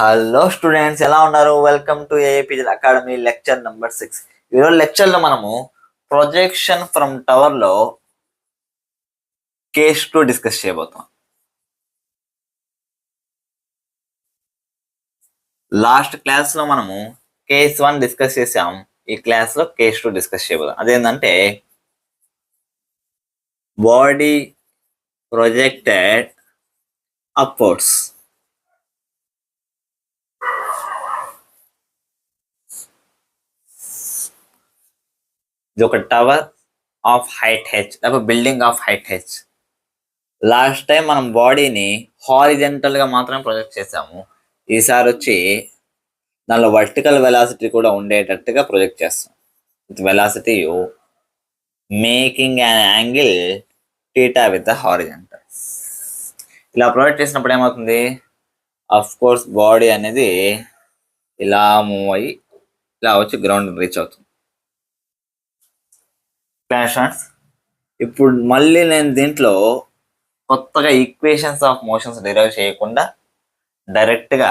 Hello students, ఎలా ఉన్నారు? Welcome to ఏఐపిజిల్ అకాడమీ లెక్చర్ నెంబర్ 6. ఈరోజు లెక్చర్లో మనము ప్రొజెక్షన్ ఫ్రమ్ టవర్లో కేస్ 2 డిస్కస్ చేయబోతాం. లాస్ట్ క్లాస్లో మనము కేస్ 1 డిస్కస్ చేసాం. ఈ క్లాస్లో కేస్ 2 డిస్కస్ చేయబోతాం. అదేంటంటే బాడీ ప్రొజెక్టెడ్ అప్వర్డ్స్. ఇది ఒక టవర్ ఆఫ్ హైట్ హెచ్, లేకపోతే building of height H. Last time మనం బాడీని హారిజెంటల్గా మాత్రమే ప్రొజెక్ట్ చేసాము. ఈసారి వచ్చి దానిలో వర్టికల్ వెలాసిటీ కూడా ఉండేటట్టుగా ప్రొజెక్ట్ చేస్తాం. With velocity making an angle theta with the horizontal. ఇలా ప్రొజెక్ట్ చేసినప్పుడు ఏమవుతుంది? అఫ్ కోర్స్ బాడీ అనేది ఇలా మూవ్ అయ్యి ఇలా వచ్చి గ్రౌండ్ రీచ్ అవుతుంది. ఇప్పుడు మళ్ళీ నేను దీంట్లో కొత్తగా ఈక్వేషన్స్ ఆఫ్ మోషన్స్ డిరైవ్ చేయకుండా డైరెక్ట్గా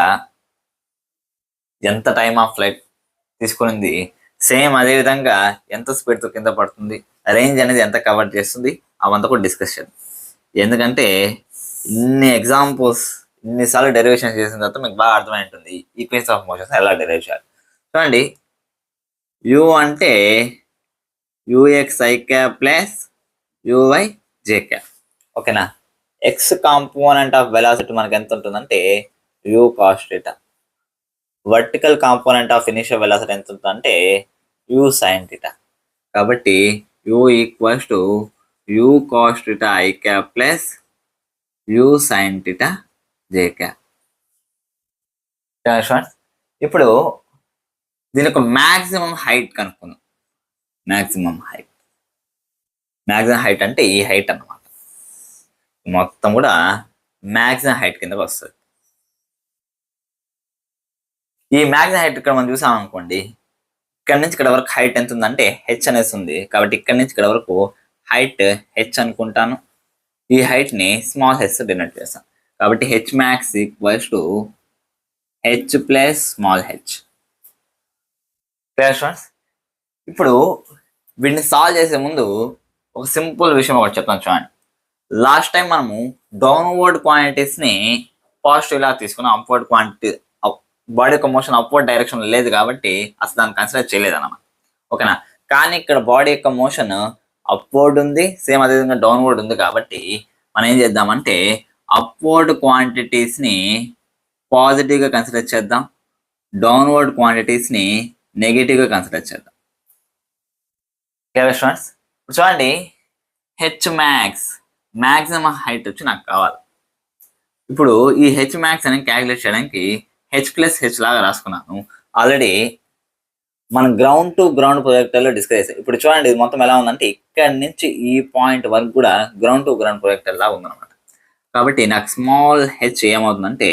ఎంత టైమ్ ఆఫ్ ఫ్లైట్ తీసుకునింది, సేమ్ అదేవిధంగా ఎంత స్పీడ్తో కింద పడుతుంది, రేంజ్ అనేది ఎంత కవర్ చేస్తుంది, అవంతా కూడా డిస్కస్ చేద్దాం. ఎందుకంటే ఇన్ని ఎగ్జాంపుల్స్ ఇన్నిసార్లు డెరివేషన్ చేసిన తర్వాత మీకు బాగా అర్థమై ఉంటుంది ఈక్వేషన్స్ ఆఫ్ మోషన్స్ ఎలా డెరైవ్ చేయాలి. చూడండి, యూ అంటే UX I cap plus UI J cap. ఓకేనా? ఎక్స్ కాంపోనెంట్ ఆఫ్ వెలాసిటీ మనకి ఎంత ఉంటుందంటే you cos theta. Vertical component of initial velocity ఎంత ఉంటుందంటే యూ సైన్ థీటా. కాబట్టి you equals to U cos theta I cap plus you sine theta J cap. ఇప్పుడు దీనికి maximum height కనుక్కుందాం. Maximum height అంటే ఈ హైట్ అన్నమాట. మొత్తం కూడా మ్యాక్సిమం హైట్ కిందకి వస్తుంది. ఈ మ్యాక్సిమం హైట్ ఇక్కడ మనం చూసాం అనుకోండి, ఇక్కడ నుంచి ఇక్కడ వరకు హైట్ ఎంత ఉందంటే హెచ్ అనేసి ఉంది. కాబట్టి ఇక్కడ నుంచి ఇక్కడ వరకు హైట్ హెచ్ అనుకుంటాను. ఈ హైట్ని స్మాల్ హెచ్ డినోట్ చేస్తాం. కాబట్టి H max equals to H plus small H. ఇప్పుడు వీటిని సాల్వ్ చేసే ముందు ఒక సింపుల్ విషయం ఒకటి చెప్తాను. చూడండి, లాస్ట్ టైం మనము డౌన్వర్డ్ క్వాంటిటీస్ని పాజిటివ్ లా తీసుకున్నాం. అప్వర్డ్ క్వాంటిటీ బాడీ యొక్క మోషన్ అప్వర్డ్ డైరెక్షన్ లేదు కాబట్టి అసలు దాన్ని కన్సిడర్ చేయలేదు అన్నమాట. ఓకేనా? కానీ ఇక్కడ బాడీ యొక్క మోషన్ అప్వర్డ్ ఉంది, సేమ్ అదేవిధంగా డౌన్వర్డ్ ఉంది. కాబట్టి మనం ఏం చేద్దామంటే అప్వర్డ్ క్వాంటిటీస్ని పాజిటివ్గా కన్సిడర్ చేద్దాం, డౌన్వర్డ్ క్వాంటిటీస్ని నెగిటివ్గా కన్సిడర్ చేద్దాం. స్టూడెంట్స్, చూడండి, హెచ్ మ్యాక్సిమం హైట్ వచ్చి నాకు కావాలి. ఇప్పుడు ఈ హెచ్ మ్యాక్స్ అని క్యాలిక్యులేట్ చేయడానికి హెచ్ ప్లస్ హెచ్ లాగా రాసుకున్నాను. ఆల్రెడీ మనం గ్రౌండ్ టు గ్రౌండ్ ప్రొజెక్టర్లో డిస్కస్ చేసాం. ఇప్పుడు చూడండి, ఇది మొత్తం ఎలా ఉందంటే ఇక్కడ నుంచి ఈ పాయింట్ వరకు కూడా గ్రౌండ్ టు గ్రౌండ్ ప్రొజెక్టర్ లాగా ఉందన్నమాట. కాబట్టి నాకు స్మాల్ హెచ్ ఏమవుతుందంటే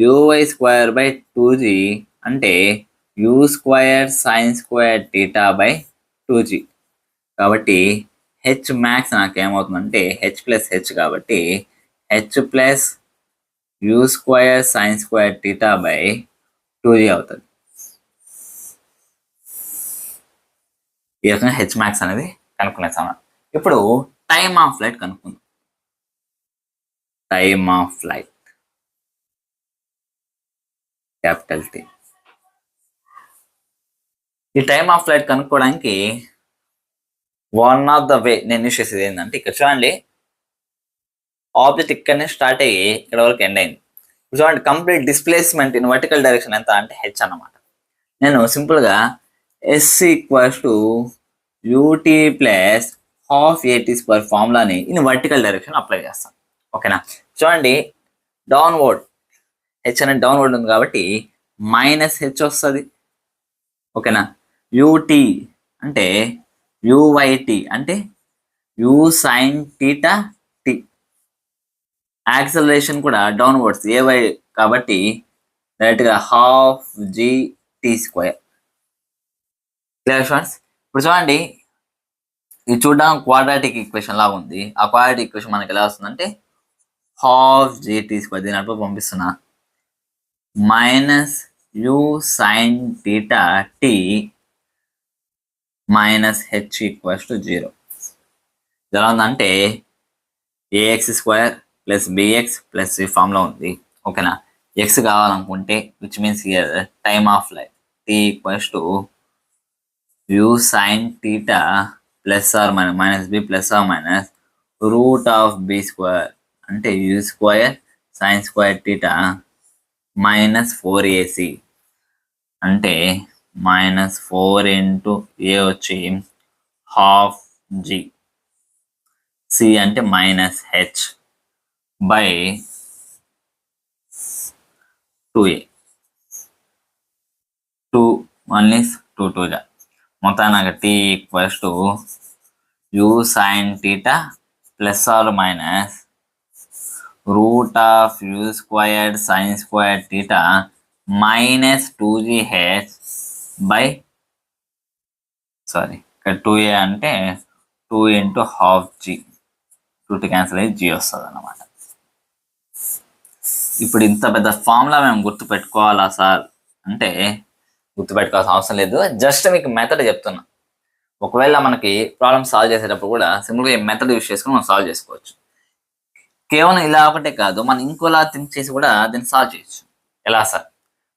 యూవై స్క్వేర్ బై 2g అంటే U square sine square theta by 2g. కాబట్టి హెచ్ మ్యాక్స్ నాకు ఏమవుతుందంటే హెచ్ ప్లస్ హెచ్, కాబట్టి H plus you square sine square theta by 2g అవుతుంది. ఈ రకంగా హెచ్ మ్యాక్స్ అనేది కనుక్కునేసాం. ఇప్పుడు టైమ్ ఆఫ్ ఫ్లైట్ కనుక్కుందాం. Time of flight capital T. ఈ టైమ్ ఆఫ్ ఫ్లైట్ కనుక్కోవడానికి వన్ ఆఫ్ ద వే నేను యూస్ చేసేది ఏంటంటే, ఇక్కడ చూడండి, ఆబ్జెక్ట్ ఇక్కడ నుంచి స్టార్ట్ అయ్యి ఇక్కడ వరకు ఎండ్ అయింది. ఇప్పుడు చూడండి, complete displacement in vertical direction ఎంత అంటే హెచ్ అన్నమాట. నేను సింపుల్గా S equals to U T plus half A T square ఫార్ములాని ఇన్ వర్టికల్ డైరెక్షన్ అప్లై చేస్తాను. ఓకేనా? చూడండి, డౌన్వర్డ్ హెచ్ అనేది డౌన్వర్డ్ ఉంది కాబట్టి మైనస్ హెచ్ వస్తుంది. ఓకేనా? యూటీ అంటే యూవైటీ అంటే U sine theta T. Acceleration కూడా డౌన్వర్డ్స్ ఏవై కాబట్టి డైరెక్ట్గా హాఫ్ జీ టీ స్క్వేర్. ఇప్పుడు చూడండి, ఇది చూడడానికి క్వాడ్రాటిక్ ఈక్వేషన్ లాగా ఉంది. ఆ క్వాడ్రాటిక్ ఈక్వేషన్ మనకి ఎలా వస్తుందంటే హాఫ్ జీ టీ స్క్వేర్. దీని అటు పంపిస్తున్నా. Minus U sine theta T minus H equals to 0. ఎలా ఉందంటే A X square plus B X plus ఈ ఫామ్లో ఉంది. ఓకేనా, ఎక్స్ కావాలనుకుంటే which means here time of లైఫ్ T equals to U sine theta plus or minus B plus or minus root of B square అంటే U square sine square theta minus 4ac అంటే minus 4 into A వచ్చి half G, C అంటే minus H by 2a. 2 1 is 2 2 జా మొత్తానికి T equals to U sine theta plus or minus root of U squared sine squared theta minus 2gh by ఇక్కడ 2a అంటే 2 into half G, 2 cancel అయ్యి G వస్తుంది అన్నమాట. ఇప్పుడు ఇంత పెద్ద ఫార్ములా మేము గుర్తుపెట్టుకోవాలా సార్ అంటే గుర్తుపెట్టుకోవాల్సిన అవసరం లేదు, జస్ట్ మీకు మెథడ్ చెప్తున్నా. ఒకవేళ మనకి ప్రాబ్లమ్ సాల్వ్ చేసేటప్పుడు కూడా సింపుల్గా ఈ మెథడ్ యూస్ చేసుకుని మనం సాల్వ్ చేసుకోవచ్చు. కేవలం ఇలా ఒకటే కాదు, మనం ఇంకోలా థింక్ చేసి కూడా దీన్ని సాల్వ్ చేయొచ్చు. ఎలా సార్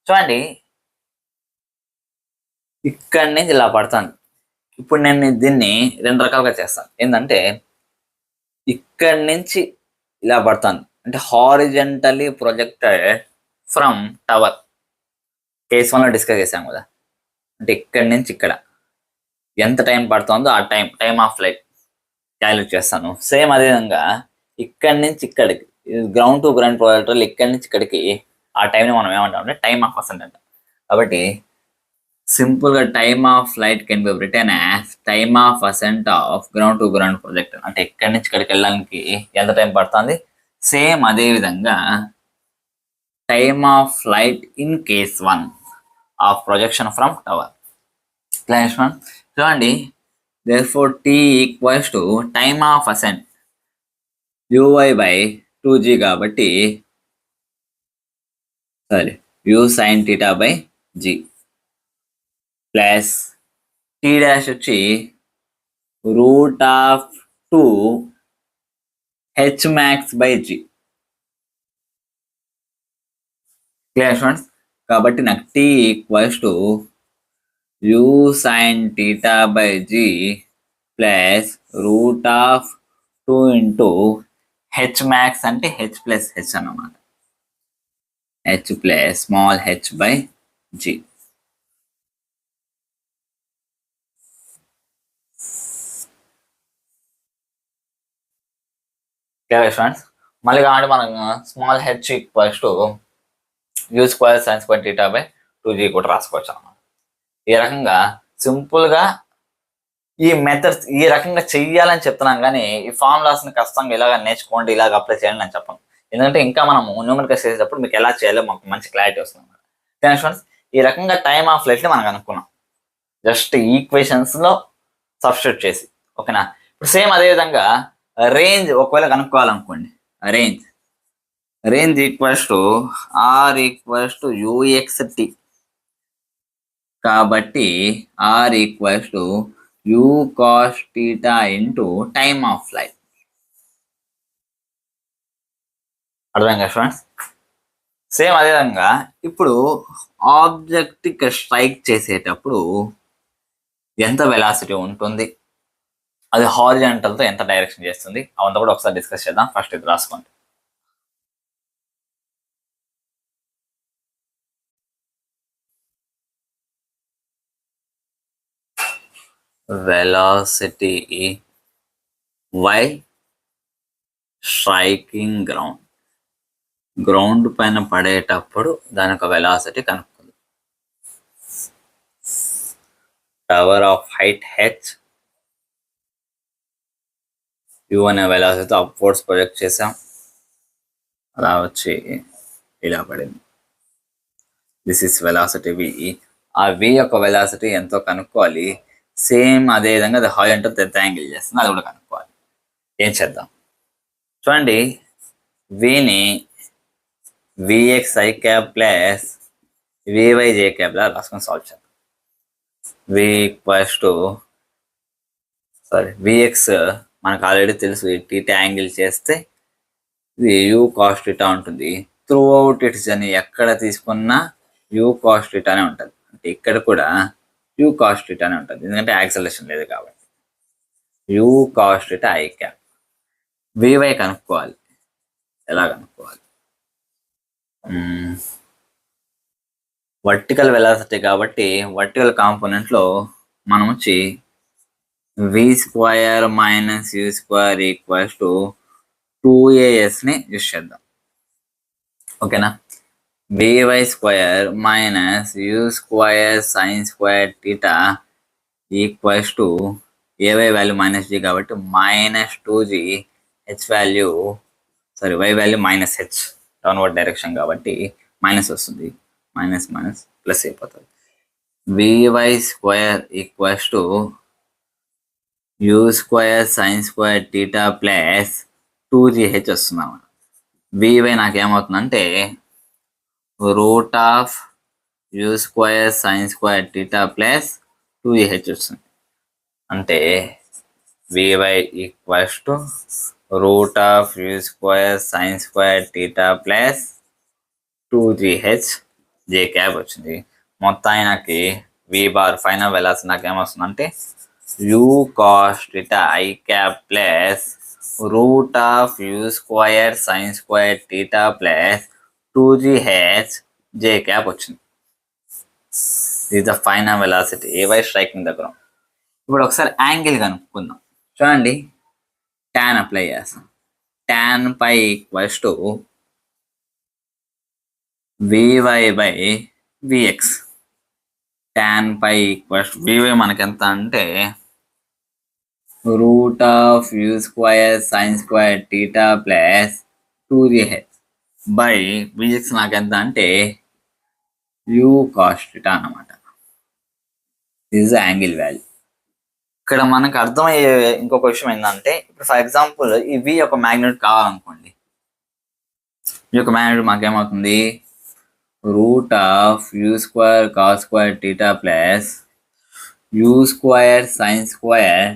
చూడండి, ఇక్కడి నుంచి ఇలా పడుతుంది. ఇప్పుడు నేను దీన్ని 2 రకాలుగా చేస్తాను. ఏంటంటే ఇక్కడి నుంచి ఇలా పడుతుంది అంటే horizontally projected from tower. Case 1లో డిస్కస్ చేసాం కదా, అంటే ఇక్కడి నుంచి ఇక్కడ ఎంత టైం పడుతుందో ఆ టైమ్ ఆఫ్ ఫ్లైట్ క్యాలిక్యులేట్ చేస్తాను. సేమ్ అదేవిధంగా ఇక్కడి నుంచి ఇక్కడికి గ్రౌండ్ టు గ్రౌండ్ ప్రొజెక్టర్ ఇక్కడి నుంచి ఇక్కడికి ఆ టైంని మనం ఏమంటాం అంటే టైమ్ ఆఫ్ అసెంట్ అంటాం. కాబట్టి సింపుల్గా time of flight can be return as time of ascent of ground to ground projector. అంటే ఇక్కడి నుంచి ఇక్కడికి వెళ్ళడానికి ఎంత టైం పడుతుంది, సేమ్ అదే విధంగా time of flight in case 1 of projection from tower. చూడండి, therefore t equals to time of ascent uy by 2g కాబట్టి u sin theta by g plus t dash వచ్చి root of 2 h max by g. Clear students? కాబట్టి నాకు t equals to u sin theta by g plus root of 2 into h max అంటే h plus h అన్నమాట, h plus small h by g. Friends మళ్ళీ కాబట్టి మనం small h equals to you square sine square theta by 2g కూడా రాసుకోవచ్చు అన్నమాట. ఈ రకంగా సింపుల్గా ఈ మెథడ్స్ ఈ రకంగా చెయ్యాలని చెప్తున్నాం, కానీ ఈ ఫార్ములాస్ని కష్టంగా ఇలాగ నేర్చుకోండి, ఇలాగ అప్లై చేయాలని నేను చెప్పను. ఎందుకంటే ఇంకా మనము న్యూమరికల్స్ చేసేటప్పుడు మీకు ఎలా చేయాలో మాకు మంచి క్లారిటీ వస్తుంది అన్నమాట. ఫ్రెండ్స్ ఈ రకంగా టైమ్ ఆఫ్ ఫ్లైట్ని మనం అనుకున్నాం జస్ట్ ఈక్వేషన్స్లో సబ్స్టిట్యూట్ చేసి. ఓకేనా, ఇప్పుడు సేమ్ అదేవిధంగా రేంజ్ ఒకవేళ కనుక్కోవాలనుకోండి, range equals to R equals to U X T. కాబట్టి R equals to U cos theta into time of flight. అర్థం కదా ఫ్రెండ్స్? సేమ్ అదేవిధంగా ఇప్పుడు ఆబ్జెక్ట్ ఇక్కడ స్ట్రైక్ చేసేటప్పుడు ఎంత వెలాసిటీ ఉంటుంది, అది హారిజాంటల్తో ఎంత డైరెక్షన్ చేస్తుంది, అవంతా కూడా ఒకసారి డిస్కస్ చేద్దాం. ఫస్ట్ ఇది రాసుకోండి. వెలాసిటీ వైల్ స్ట్రైకింగ్ గ్రౌండ్ పైన పడేటప్పుడు దాని యొక్క వెలాసిటీ కనుక్కుంది. Tower of height H, U అనే వెలాసిటీతో అప్వర్డ్స్ ప్రొజెక్ట్ చేసాం, అలా వచ్చి ఇలా పడింది. This is velocity V. ఆ వి యొక్క వెలాసిటీ ఎంతో కనుక్కోవాలి. సేమ్ అదే విధంగా అది హారిజాంటల్ ఎంత యాంగిల్ చేస్తుంది అది కూడా కనుక్కోవాలి. ఏం చేద్దాం చూడండి, విని V X I cap plus V Y J క్యాప్లా రాసుకొని సాల్వ్ చేద్దాం. వి ఈక్వల్స్ టు విఎక్స్ మనకు ఆల్రెడీ తెలుసు, టీటా యాంగిల్ చేస్తే ఇది యూ కాస్ టీటా ఉంటుంది. త్రూ అవుట్ ఇట్స్ అని ఎక్కడ తీసుకున్నా యూ కాస్ టీటానే ఉంటుంది. అంటే ఇక్కడ కూడా యూ కాస్ టీటానే ఉంటుంది, ఎందుకంటే యాక్సలేషన్ లేదు కాబట్టి. U cos theta I cap. V Y కనుక్కోవాలి. ఎలా కనుక్కోవాలి? వర్టికల్ వెలాసిటీ కాబట్టి వర్టికల్ కాంపోనెంట్లో మనం వచ్చి V square minus U square equals to 2ASని యూస్ చేద్దాం. ఓకేనా? V Y square minus U square sine square theta equals to A Y value minus G కాబట్టి -2g, H value Y value -h, downward direction కాబట్టి minus వస్తుంది. Minus minus plus అయిపోతుంది. V Y square equals to U square sine square theta plus 2gh వస్తుంది. V Y నాకేమవుతుందంటే root of U square sine square theta plus 2gh వస్తుంది. అంటే V Y equals to root of U square sine square theta plus 2gh J cap వచ్చింది. మొత్తానికి V bar final velocity నాకు ఏమొస్తుందంటే U cos theta I cap plus root of U square sine square theta plus 2gh J cap వచ్చింది. ఇది the final velocity ఏవై striking దగ్గర. ఇప్పుడు ఒకసారి యాంగిల్ కనుక్కుందాం. చూడండి, tan అప్లై చేస్తాం. tan pi equals to VY by VX. tan pi equals VY మనకి ఎంత అంటే root of U square sine square theta plus 2gh by VX నాకు ఎంత అంటే యూ కాస్ టీటా అన్నమాట. This angle value. ఇక్కడ మనకు అర్థమయ్యే ఇంకొక విషయం ఏంటంటే, ఇప్పుడు ఫర్ ఎగ్జాంపుల్ ఈ వి యొక్క మ్యాగ్నెట్ కావాలనుకోండి. ఈ యొక్క మ్యాగ్నెట్ మాకేమవుతుంది root of U square cos square theta plus U square sine square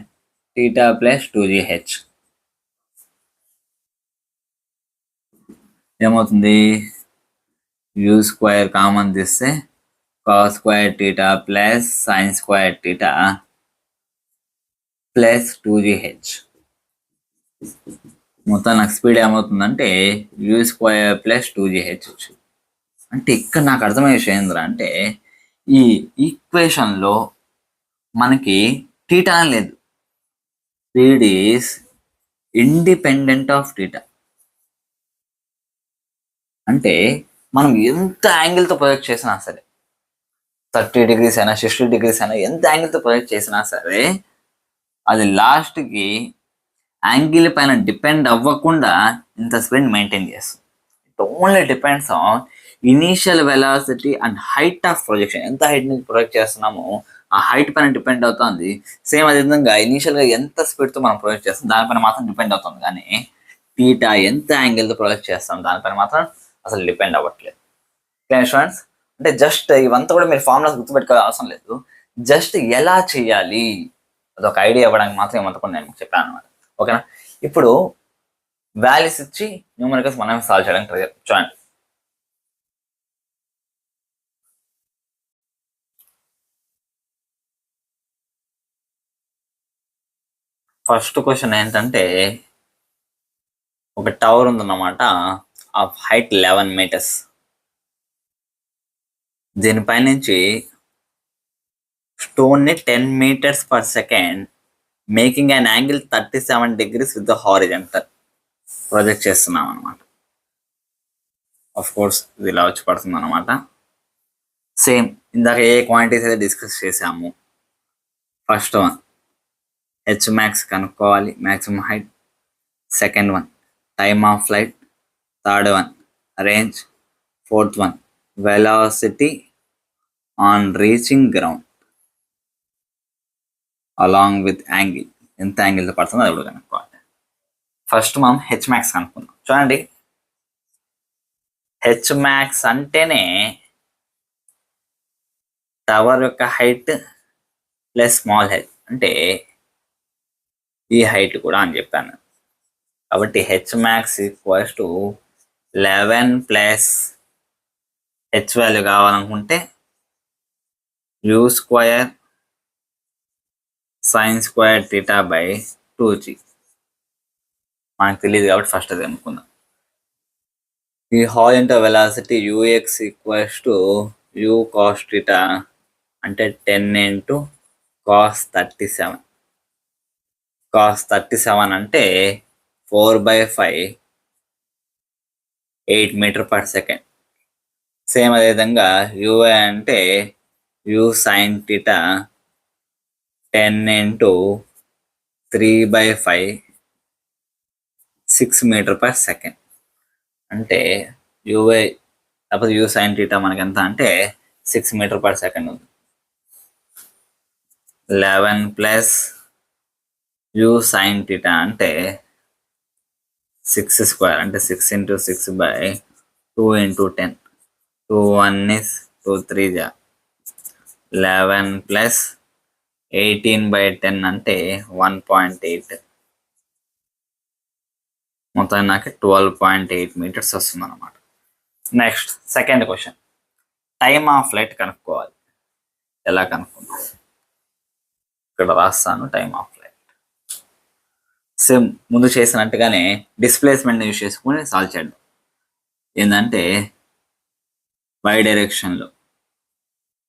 theta plus 2gh ఏమవుతుంది యూ స్క్వయర్ కామన్ తీస్తే cos square theta plus sine square theta plus 2gh. మొత్తం నాకు స్పీడ్ ఏమవుతుందంటే యూ స్క్వయర్ ప్లస్ 2gh వచ్చింది. అంటే ఇక్కడ నాకు అర్థమయ్యే విషయం ఏంద్రా అంటే ఈ ఈక్వేషన్లో మనకి టీటా లేదు. Speed is independent of theta. అంటే మనం ఎంత యాంగిల్తో ప్రొజెక్ట్ చేసినా సరే, 30 degrees అయినా 60 degrees అయినా ఎంత యాంగిల్తో ప్రొజెక్ట్ చేసినా సరే అది లాస్ట్కి యాంగిల్ పైన డిపెండ్ అవ్వకుండా ఇంత స్పీడ్ మెయింటైన్ చేస్తుంది. It only depends on initial velocity and height of projection. ఎంత హైట్ నుంచి ప్రొజెక్ట్ చేస్తున్నామో ఆ హైట్ పైన డిపెండ్ అవుతుంది. సేమ్ అదేవిధంగా ఇనీషియల్గా ఎంత స్పీడ్తో మనం ప్రొజెక్ట్ చేస్తాం దానిపైన మాత్రం డిపెండ్ అవుతుంది. కానీ టీటా ఎంత యాంగిల్తో ప్రొజెక్ట్ చేస్తాం దానిపైన మాత్రం అసలు డిపెండ్ అవ్వట్లేదు. స్టూడెంట్స్, అంటే జస్ట్ ఇవంతా కూడా మీరు ఫార్ములాస్ గుర్తుపెట్టుకోవాల్సిన అవసరం లేదు. జస్ట్ ఎలా చేయాలి అదొక ఐడియా ఇవ్వడానికి మాత్రం ఇవంతా కూడా నేను చెప్పాను అనమాట. ఓకేనా? ఇప్పుడు వాల్యూస్ ఇచ్చి న్యూమరికల్స్ మనం సాల్వ్ చేయడానికి ట్రై చేద్దాం. చూడండి, ఫస్ట్ క్వశ్చన్ ఏంటంటే ఒక టవర్ ఉందన్నమాట ఆఫ్ హైట్ 11 meters. దీనిపై నుంచి స్టోన్ని 10 meters per second making an angle 37 degrees with the horizontal project చేస్తున్నాం అనమాట. ఆఫ్ కోర్స్ ఇది ఇలా వచ్చి పడుతుంది అనమాట. సేమ్ ఇందాక ఏ క్వాంటిటీస్ అయితే డిస్కస్ చేసాము. ఫస్ట్ వన్ హెచ్ మ్యాక్స్ కనుక్కోవాలి, maximum height. Second one time of flight. Third one range. Fourth one velocity on reaching ground along with angle. ఎంత యాంగిల్తో పడుతుందో అది కూడా కనుక్కోవాలి. ఫస్ట్ మనం హెచ్ మ్యాక్స్ కనుక్కుందాం. చూడండి, హెచ్ మ్యాక్స్ అంటేనే టవర్ యొక్క హైట్ ప్లస్ స్మాల్ హెచ్ అంటే ఈ హైట్ కూడా అని చెప్పాను. కాబట్టి H max equals to 11 plus H value కావాలనుకుంటే U square sine square theta by 2g. మనకు తెలియదు కాబట్టి ఫస్ట్ అది అనుకుందాం. ఈ హారిజాంటల్ వెలాసిటీ ux ఈక్వల్స్ టు u cos థీటా అంటే 10 into cos 37. cos 37 అంటే 4/5 8 మీటర్ పర్ సెకండ్. సేమ్ అదేవిధంగా ui అంటే u sin theta 10 into 3/5 6 metre per second. అంటే ui లేకపోతే u sin థీటా మనకి ఎంత అంటే 6 మీటర్ పర్ సెకండ్ ఉంది. 11 ప్లస్ u sin థీటా అంటే 6 స్క్వేర్ అంటే 6 into 6 by 2 into 10. 2 1 is 2 3 జా 11 ప్లస్ 18/10 అంటే 1.8. మొత్తం నాకు 12.8 మీటర్స్ వస్తుంది అన్నమాట. Next second question, time of flight కనుక్కోవాలి. ఎలా కనుక్కుందాం? ఇక్కడ రాస్తాను టైమ్ ఆఫ్ ఫ్లైట్. సేమ్ ముందు చేసినట్టుగానే డిస్ప్లేస్మెంట్ యూజ్ చేసుకుని సాల్వ్ చేద్దాం. ఏంటంటే y డైరెక్షన్లో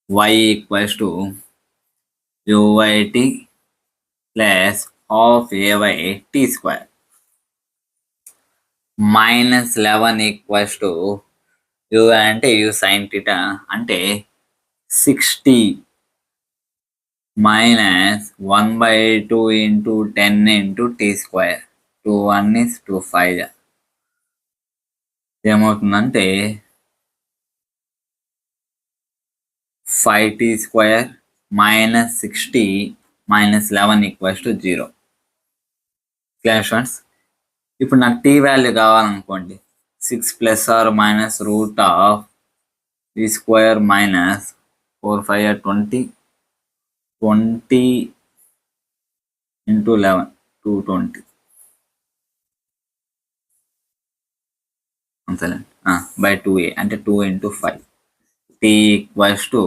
y equals to uyt plus half ay t square minus 11 equals to u అంటే u sin థీటా అంటే 60 minus 1/2 into 10 into t square. 2 1 is 2 5. ఏమవుతుందంటే 5t square minus 60 minus 11 equals to 0. Clear friends? ఇప్పుడు నాకు t value కావాలనుకోండి 6 plus or minus root of t square minus 4 5 20 into 11 220 అంతేనండి by 2a అంటే 2 into 5. t equals to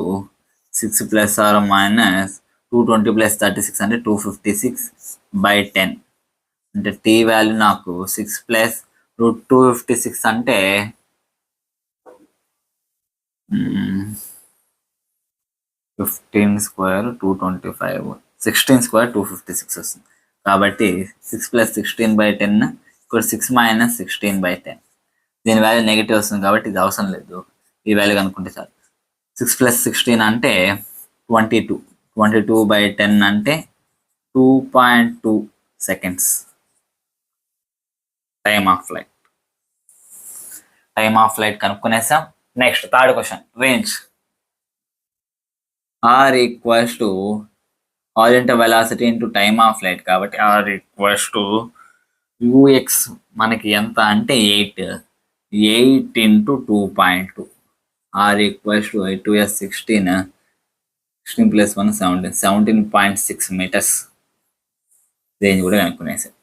6 plus or minus 220 plus 36 అంటే 256/10 అంటే t value నాకు 6 plus root 256 అంటే 15 square 225 16 square 256 వస్తుంది. కాబట్టి 6 ప్లస్ 16/10 ఇక్కడ 6 మైనస్ 16/10. దీని వాల్యూ నెగిటివ్ వస్తుంది కాబట్టి ఇది అవసరం లేదు, ఈ వాల్యూ కనుక్కుంటే చాలు. 6 ప్లస్ 16 అంటే 22. 22/10 అంటే 2.2 seconds. Time of flight. Time of flight కనుక్కునేసాం. Next third question, range. r equals to horizontal velocity into time of flight కాబట్టి r ఈక్వల్స్ టు ux మనకి ఎంత అంటే 8 into 2.2. r equals to 8 2 s 16 plus 1 17.6 metres. రేంజ్ కూడా కనుక్కునేసాం.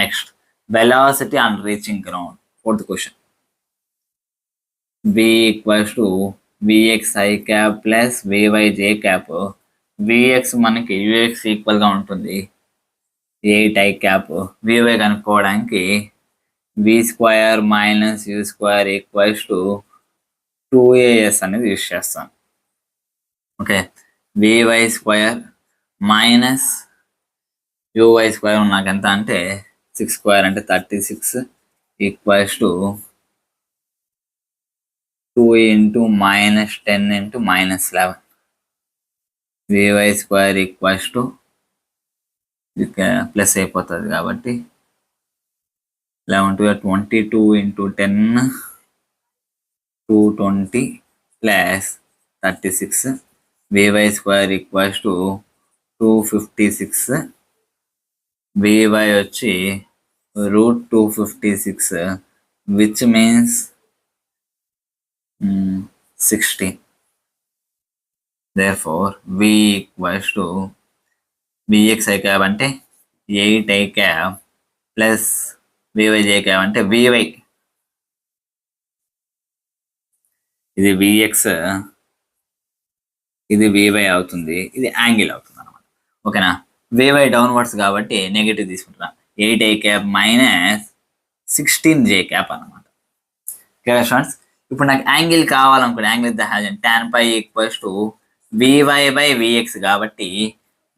Next velocity on reaching ground. Fourth question, v equals to vx i cap plus vy j cap. vx మనకి ux ఈక్వల్గా ఉంటుంది 8 i క్యాప్. vy కనుక్కోవడానికి v square minus u square equals to 2as అనేది use చేస్తాను. Okay, vy square minus uy square నాకు ఎంత అంటే 6 square అంటే 36 equals to 2 into minus 10 into minus 11. vy square equals to plus అయిపోతుంది కాబట్టి 11 to 22 into 10 220 plus 36. vy square equals to 256. vy వచ్చి root 256 which means 16. therefore v equals to vx I cap అంటే 8 I cap plus vy j cap అంటే vy, ఇది vx ఇది vy అవుతుంది, ఇది angle అవుతుంది అనమాట. ఓకేనా, vy డౌన్వర్డ్స్ కాబట్టి నెగిటివ్ తీసుకుంటున్నా, 8 I cap minus 16 j cap అనమాట. ఓకే స్టూడెంట్స్, ఇప్పుడు నాకు యాంగిల్ కావాలనుకోండి, angle with the horizon tan pi equals to vy by vx కాబట్టి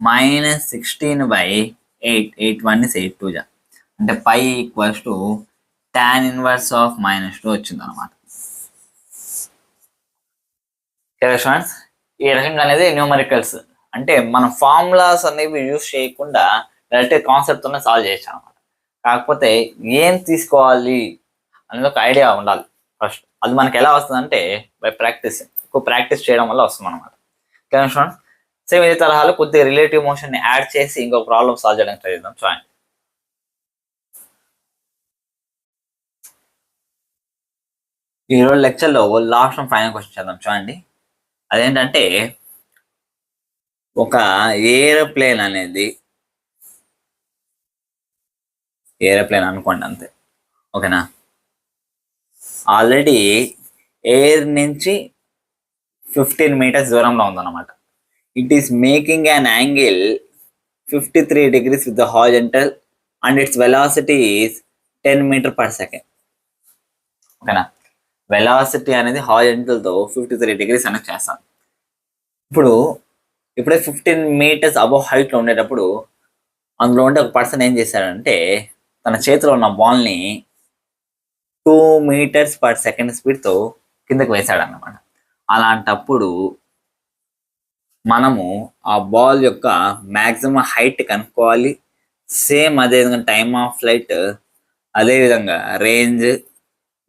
మైనస్ 16/8, 8 1 is 8 2 అంటే phi equals to tan inverse of -2 వచ్చింది అనమాట. స్టూడెంట్స్, ఈ రకంగా అనేది న్యూమరికల్స్ అంటే మనం ఫార్ములాస్ అనేవి యూజ్ చేయకుండా డైరెక్ట్ కాన్సెప్ట్తోనే సాల్వ్ చేయొచ్చు అనమాట. కాకపోతే ఏం తీసుకోవాలి అనేది ఒక ఐడియా ఉండాలి ఫస్ట్. అది మనకి ఎలా వస్తుందంటే బై ప్రాక్టీస్, ఎక్కువ ప్రాక్టీస్ చేయడం వల్ల వస్తుంది అనమాట. స్టూడెంట్స్, సేమ్ ఇదే తరహాలో కొద్దిగా రిలేటివ్ మోషన్ని యాడ్ చేసి ఇంకొక ప్రాబ్లం సాల్వ్ చేయడానికి ట్రై చేద్దాం. చూడండి, ఈరోజు లెక్చర్లో లాస్ట్ ఫైనల్ క్వశ్చన్ చేద్దాం. చూడండి, అదేంటంటే ఒక ఏరోప్లేన్ అనేది, ఏరోప్లేన్ అనుకోండి అంతే, ఓకేనా, ఆల్రెడీ ఎయిర్ నుంచి 15 meters దూరంలో ఉందన్నమాట. It is making an angle 53 degrees with the horizontal and its velocity is 10 meter/second. ఓకేనా, వెలాసిటీ అనేది హారిజంటల్తో 53 degrees అనేది చేస్తాను. ఇప్పుడే 15 meters అబౌవ్ హైట్లో ఉండేటప్పుడు అందులో ఉండే ఒక పర్సన్ ఏం చేశాడంటే తన చేతిలో ఉన్న బాల్ని 2 meters/second స్పీడ్తో కిందకి వేశాడన్నమాట. అలాంటప్పుడు మనము ఆ బాల్ యొక్క మ్యాక్సిమం హైట్ కనుక్కోవాలి. సేమ్ అదేవిధంగా టైమ్ ఆఫ్ ఫ్లైట్, అదేవిధంగా range,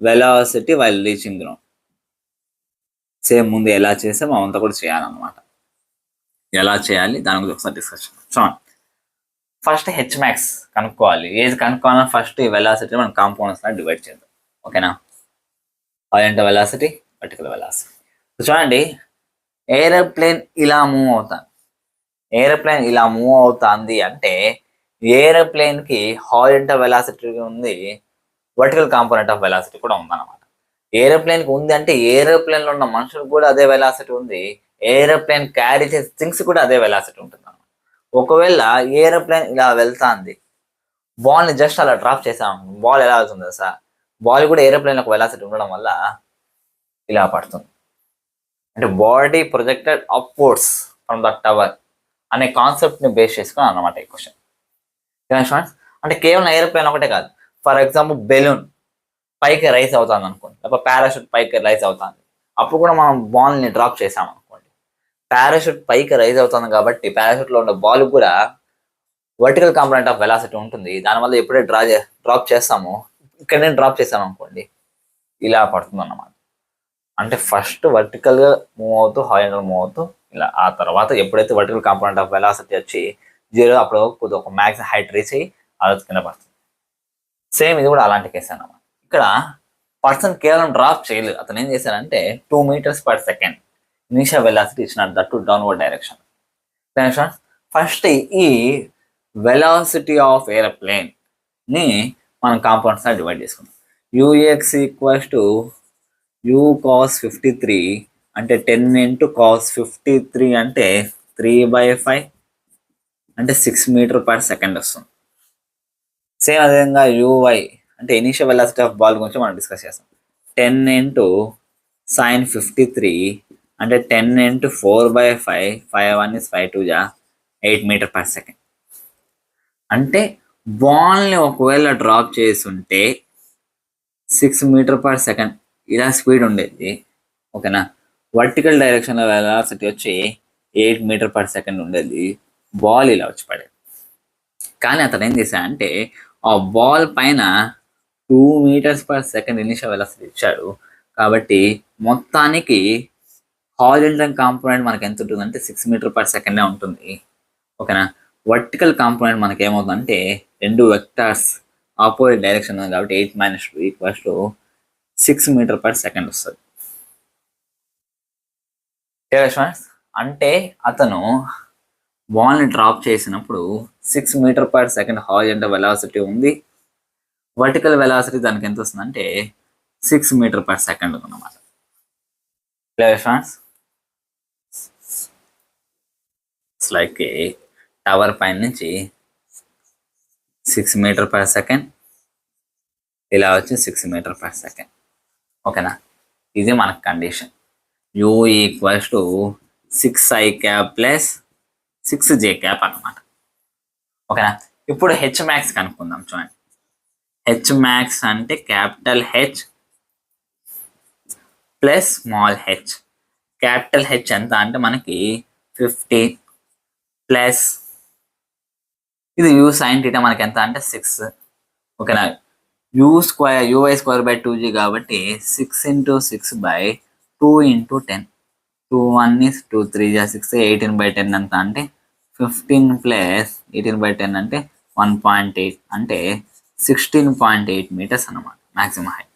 velocity while reaching ground same ముందు ఎలా చేసామో అవంతా కూడా చేయాలన్నమాట. ఎలా చేయాలి దాని గురించి ఒకసారి డిస్కషన్ చూడండి. ఫస్ట్ హెచ్ మ్యాక్స్ కనుక్కోవాలి. ఏది కనుక్కోవాలన్నా ఫస్ట్ ఈ వెలాసిటీ మనం కాంపౌండ్స్ డివైడ్ చేద్దాం. ఓకేనా, హారిజంటల్ వెలాసిటీ, వర్టికల్ వెలాసిటీ. చూడండి, ఏరోప్లేన్ ఇలా మూవ్ అవుతాను, ఏరోప్లేన్ ఇలా మూవ్ అవుతుంది అంటే ఏరోప్లేన్కి హారిజంటల్ వెలాసిటీ ఉంది, వర్టికల్ కాంపోనెంట్ ఆఫ్ వెలాసిటీ కూడా ఉందన్నమాట. ఏరోప్లేన్కి ఉంది అంటే ఏరోప్లేన్లో ఉన్న మనుషులకు కూడా అదే వెలాసిటీ ఉంది, ఏరోప్లేన్ క్యారీ చేసే థింగ్స్ కూడా అదే వెలాసిటీ ఉంటుంది అన్నమాట. ఒకవేళ ఏరోప్లేన్ ఇలా వెళ్తాంది, బాల్ని జస్ట్ అలా డ్రాప్ చేసాం, బాల్ ఎలా అవుతుంది సార్, బాల్ కూడా ఏరోప్లేన్ ఒక వెలాసిటీ ఉండడం వల్ల ఇలా పడుతుంది. అంటే body projected upwards from the tower అనే కాన్సెప్ట్ని బేస్ చేసుకుని అన్నమాట ఈ క్వశ్చన్. అంటే కేవలం ఏరోప్లేన్ ఒకటే కాదు, ఫర్ ఎగ్జాంపుల్ బెలూన్ పైకి రైస్ అవుతుంది అనుకోండి, లేకపోతే పారాషూట్ పైకి రైస్ అవుతుంది, అప్పుడు కూడా మనం బాల్ని డ్రాప్ చేసాం అనుకోండి, పారాషూట్ పైకి రైజ్ అవుతుంది కాబట్టి పారాషూట్లో ఉన్న బాల్ కూడా వర్టికల్ కాంపోనెంట్ ఆఫ్ వెలాసిటీ ఉంటుంది. దానివల్ల ఎప్పుడే డ్రాప్ చేస్తామో, ఇక్కడ నేను డ్రాప్ చేసాను అనుకోండి, ఇలా పడుతుంది అన్నమాట. అంటే ఫస్ట్ వర్టికల్గా మూవ్ అవుతూ హారిజంటల్ మూవ్ అవుతూ ఇలా, ఆ తర్వాత ఎప్పుడైతే వర్టికల్ కాంపోనెంట్ ఆఫ్ వెలాసిటీ వచ్చి 0 అప్పుడు కొద్దిగా ఒక మ్యాక్సిమం హైట్ రీచ్ అయ్యి అది కింద పడుతుంది. సేమ్ ఇది కూడా అలాంటి కేసు అన్నమాట. ఇక్కడ పర్సన్ కేవలం డ్రాప్ చేయలేదు, అతను ఏం చేశారంటే 2 meters/second ఇనిషియల్ వెలాసిటీ ఇచ్చినాడు, that to downward direction. First ఈ వెలాసిటీ ఆఫ్ ఏరోప్లేన్ ని మనం కాంపౌండ్స్ డివైడ్ చేసుకుందాం. UX equals to u cos 53 అంటే 10 into cos 53 అంటే 3/5 అంటే 6 meter/second వస్తుంది. సేమ్ అదేవిధంగా uy అంటే ఇనిషియల్ వెలాసిటీ ఆఫ్ బాల్ గురించి మనం డిస్కస్ చేస్తాం. 10 into sin 53 అంటే 10 into 4/5, 5 1 is 5 2 8 meter/second. అంటే బాల్ని ఒకవేళ డ్రాప్ చేసి ఉంటే 6 meter/second ఇలా స్పీడ్ ఉండేది. ఓకేనా, వర్టికల్ డైరెక్షన్లో వెలాసిటీ వచ్చి 8 meter/second ఉండేది, బాల్ ఇలా వచ్చి పడేది. కానీ అతను ఏం చేశాడంటే ఆ బాల్ పైన 2 meters/second ఇనిషియల్ వెలాసిటీ ఇచ్చాడు కాబట్టి మొత్తానికి హారిజంటల్ కాంపోనెంట్ మనకి ఎంత ఉంటుందంటే 6 meter/second ఉంటుంది. ఓకేనా, వర్టికల్ కాంపోనెంట్ మనకి ఏమవుతుందంటే రెండు వెక్టార్స్ ఆపోజిట్ డైరెక్షన్ ఉంది కాబట్టి 8 - 2 = 6 meter/second వస్తుంది. అంటే అతను బాల్ని డ్రాప్ చేసినప్పుడు 6 మీటర్/సెకండ్ హారిజాంటల్ వెలాసిటీ ఉంది, వర్టికల్ వెలాసిటీ దానికి ఎంత వస్తుంది అంటే 6 మీటర్/సెకండ్ అన్నమాట. Clear friends? లైక్ టవర్ పైన నుంచి 6 మీటర్/సెకండ్, ఇలా వచ్చి 6 మీటర్/సెకండ్. ఓకేనా? ఇది మనకు condition. U equals to 6i cap plus 6j cap అన్నమాట. ఓకేనా? ఇప్పుడు హెచ్ మ్యాక్స్ కనుక్కుందాం. చూడండి, హెచ్ మ్యాక్స్ అంటే capital H plus small H. Capital H ఎంత అంటే మనకి 50 ప్లస్ ఇది యూ సైన్ థీటా మనకి ఎంత అంటే 6. ఓకేనా? ui స్క్వేర్ బై 2g కాబట్టి 6 × 6/2 × 10. 2 1 is 2 3 6 18/10 ఎంత అంటే 15 ప్లస్ 18/10 అంటే 1.8 అంటే 16.8 మీటర్స్ అన్నమాట మ్యాక్సిమం హైట్.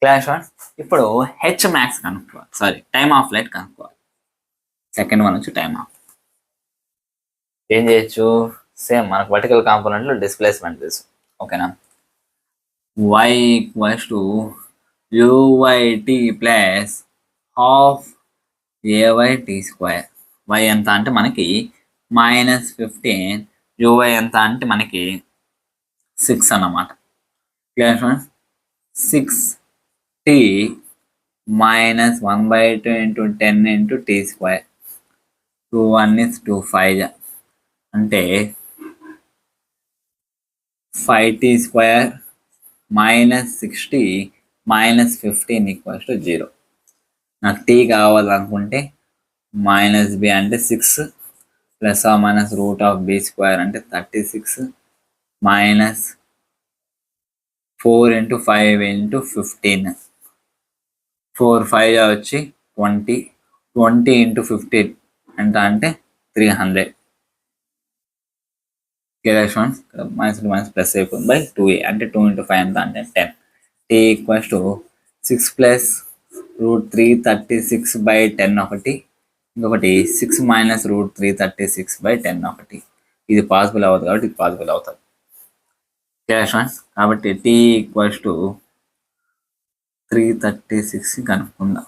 Class one. ఇప్పుడు హెచ్ మ్యాక్స్ కనుక్కోవాలి, సారీ టైమ్ ఆఫ్ ఫ్లైట్ కనుక్కోవాలి. సెకండ్ వన్ వచ్చి టైమ్ ఆఫ్. ఏం చేయొచ్చు? సేమ్ మనకు వర్టికల్ కాంపోనెంట్లో డిస్ప్లేస్మెంట్ తెలుసు. ఓకేనా? y equals to uyt plus half ayt square. y ఎంత అంటే మనకి -15, uy ఎంత అంటే మనకి 6 అన్నమాట. Clear friends? 6t -1/2 × 10 × t square. 2 1 is 2 5 అంటే 5t స్క్వేర్ -60 -15 ఈక్వల్స్ టు 0. నాకు t కావాలనుకుంటే -b అంటే 6 plus or minus root of b square అంటే 36 -4 × 5 × 15. 4 5 వచ్చి 20. 20 × 15 ఎంత అంటే 300. మైనస్ ప్లస్ అయిపోయింది బై 2a అంటే 2 × 5 ఎంత అంటే 10. t ఈక్వల్స్ టు 6 ప్లస్ √336/10 ఒకటి, ఇంకొకటి 6 మైనస్ √336/10 ఒకటి. ఇది పాసిబుల్ అవుతుంది కాబట్టి ఇది పాసిబుల్ అవుతుంది. కాబట్టి t ఈక్వల్స్ టు 336 కనుక్కుందాం.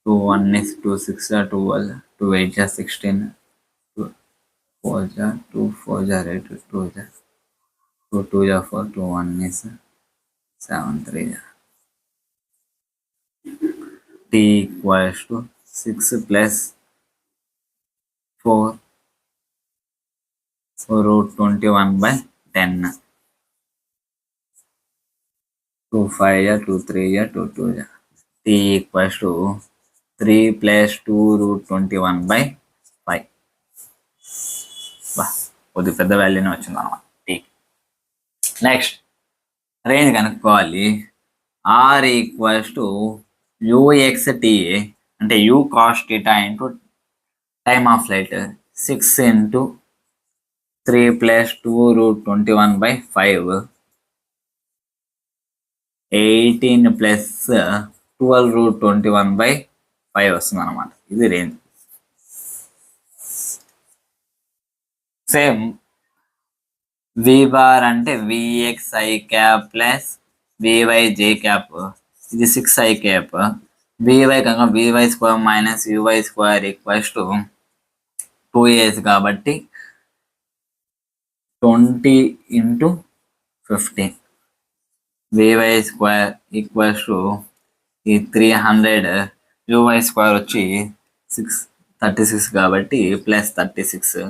2 1 is 2 6 12 2 8 16 2 4 2 4 8 2 2 2 4 2 1 is 7 3. t equals to 6 plus 4 √21/10. 2 5 2 3 2 2. t equals to 3 plus 2 √21/5. కొద్ది పెద్ద వాల్యూనే వచ్చింది అనమాట t. నెక్స్ట్ రేంజ్ కనుక్కోవాలి. r ఈక్వల్స్ టు uxt అంటే u cos θ into time of flight 6 × 3 plus 2 √21/5 18 plus 12 √21/5 వస్తుంది అనమాట. ఇది రేంజ్. సేమ్ v బార్ అంటే vxi cap plus vyj cap. ఇది 6i క్యాప్. vy కనుక vy square minus uy square equals to 2as కాబట్టి 20 × 15. vy square equals to ఈ 300. uy square వచ్చి 36 కాబట్టి ప్లస్ 36.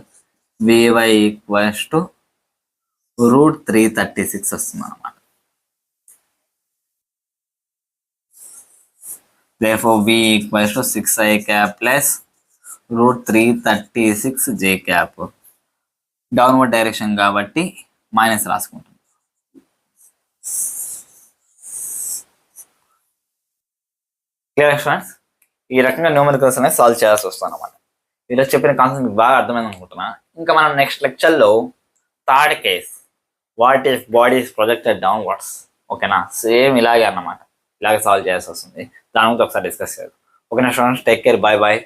vy ఈక్వల్స్ టు √336 వస్తుంది అనమాట. Therefore v equals to 6i cap plus √336j cap. Downward direction కాబట్టి minus రాసుకుంటాం. Clear friends? ఈ రకంగా న్యూమరికల్స్ అనేది సాల్వ్ చేయాల్సి వస్తుంది అనమాట. ఈరోజు చెప్పిన కాన్సెప్ట్ మీకు బాగా అర్థమైంది అనుకుంటున్నా. ఇంకా మనం నెక్స్ట్ లెక్చర్లో third case, what if body is projected downwards. ఓకేనా? సేమ్ ఇలాగే అన్నమాట, ఇలాగే సాల్వ్ చేయాల్సి వస్తుంది. దాని గురించి ఒకసారి డిస్కస్ చేద్దాం. ఓకే నా students, take care, bye bye.